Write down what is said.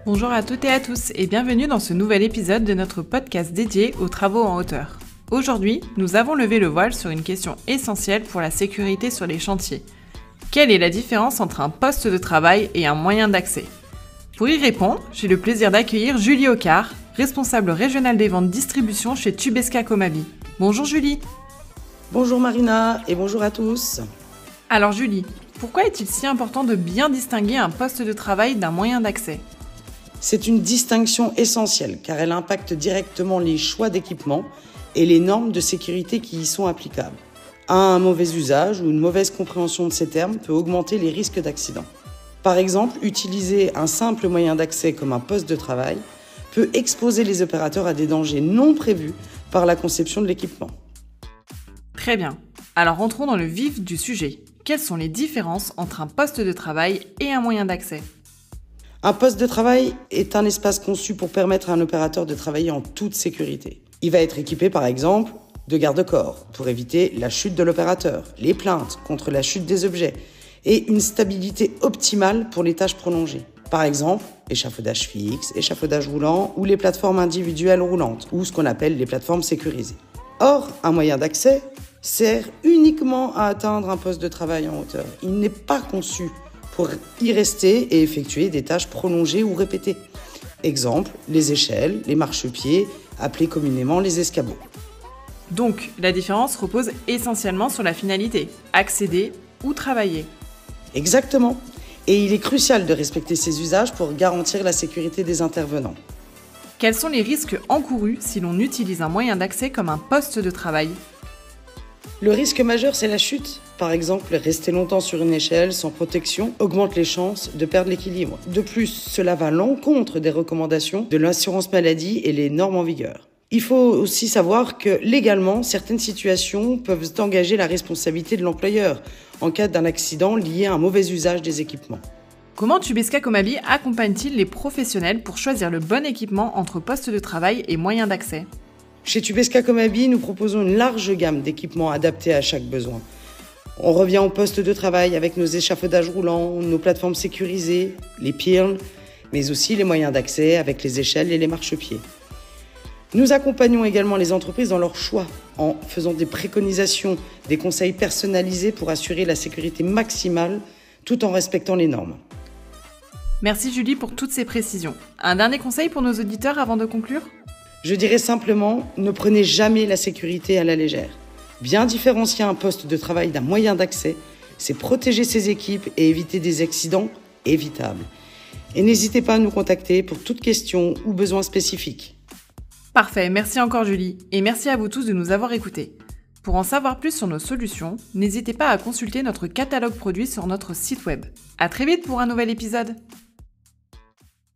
Bonjour à toutes et à tous et bienvenue dans ce nouvel épisode de notre podcast dédié aux travaux en hauteur. Aujourd'hui, nous avons levé le voile sur une question essentielle pour la sécurité sur les chantiers. Quelle est la différence entre un poste de travail et un moyen d'accès ? Pour y répondre, j'ai le plaisir d'accueillir Julie Ocard, responsable régionale des ventes distribution chez Tubesca Comabi. Bonjour Julie. Bonjour Marina et bonjour à tous. Alors Julie, pourquoi est-il si important de bien distinguer un poste de travail d'un moyen d'accès ? C'est une distinction essentielle car elle impacte directement les choix d'équipement et les normes de sécurité qui y sont applicables. Un mauvais usage ou une mauvaise compréhension de ces termes peut augmenter les risques d'accident. Par exemple, utiliser un simple moyen d'accès comme un poste de travail peut exposer les opérateurs à des dangers non prévus par la conception de l'équipement. Très bien. Alors entrons dans le vif du sujet. Quelles sont les différences entre un poste de travail et un moyen d'accès ? Un poste de travail est un espace conçu pour permettre à un opérateur de travailler en toute sécurité. Il va être équipé par exemple de garde-corps pour éviter la chute de l'opérateur, les plaintes contre la chute des objets et une stabilité optimale pour les tâches prolongées. Par exemple, échafaudage fixe, échafaudage roulant ou les plateformes individuelles roulantes ou ce qu'on appelle les plateformes sécurisées. Or, un moyen d'accès sert uniquement à atteindre un poste de travail en hauteur. Il n'est pas conçu pour y rester et effectuer des tâches prolongées ou répétées. Exemple, les échelles, les marchepieds, appelés communément les escabeaux. Donc, la différence repose essentiellement sur la finalité, accéder ou travailler. Exactement. Et il est crucial de respecter ces usages pour garantir la sécurité des intervenants. Quels sont les risques encourus si l'on utilise un moyen d'accès comme un poste de travail ? Le risque majeur, c'est la chute. Par exemple, rester longtemps sur une échelle sans protection augmente les chances de perdre l'équilibre. De plus, cela va à l'encontre des recommandations de l'assurance maladie et les normes en vigueur. Il faut aussi savoir que légalement, certaines situations peuvent engager la responsabilité de l'employeur en cas d'un accident lié à un mauvais usage des équipements. Comment Tubesca Comabi accompagne-t-il les professionnels pour choisir le bon équipement entre poste de travail et moyen d'accès ? Chez Tubesca Comabi, nous proposons une large gamme d'équipements adaptés à chaque besoin. On revient au poste de travail avec nos échafaudages roulants, nos plateformes sécurisées, les piers, mais aussi les moyens d'accès avec les échelles et les marchepieds. Nous accompagnons également les entreprises dans leur choix en faisant des préconisations, des conseils personnalisés pour assurer la sécurité maximale tout en respectant les normes. Merci Julie pour toutes ces précisions. Un dernier conseil pour nos auditeurs avant de conclure ? Je dirais simplement, ne prenez jamais la sécurité à la légère. Bien différencier un poste de travail d'un moyen d'accès, c'est protéger ses équipes et éviter des accidents évitables. Et n'hésitez pas à nous contacter pour toute question ou besoin spécifique. Parfait, merci encore Julie, et merci à vous tous de nous avoir écoutés. Pour en savoir plus sur nos solutions, n'hésitez pas à consulter notre catalogue produit sur notre site web. À très vite pour un nouvel épisode.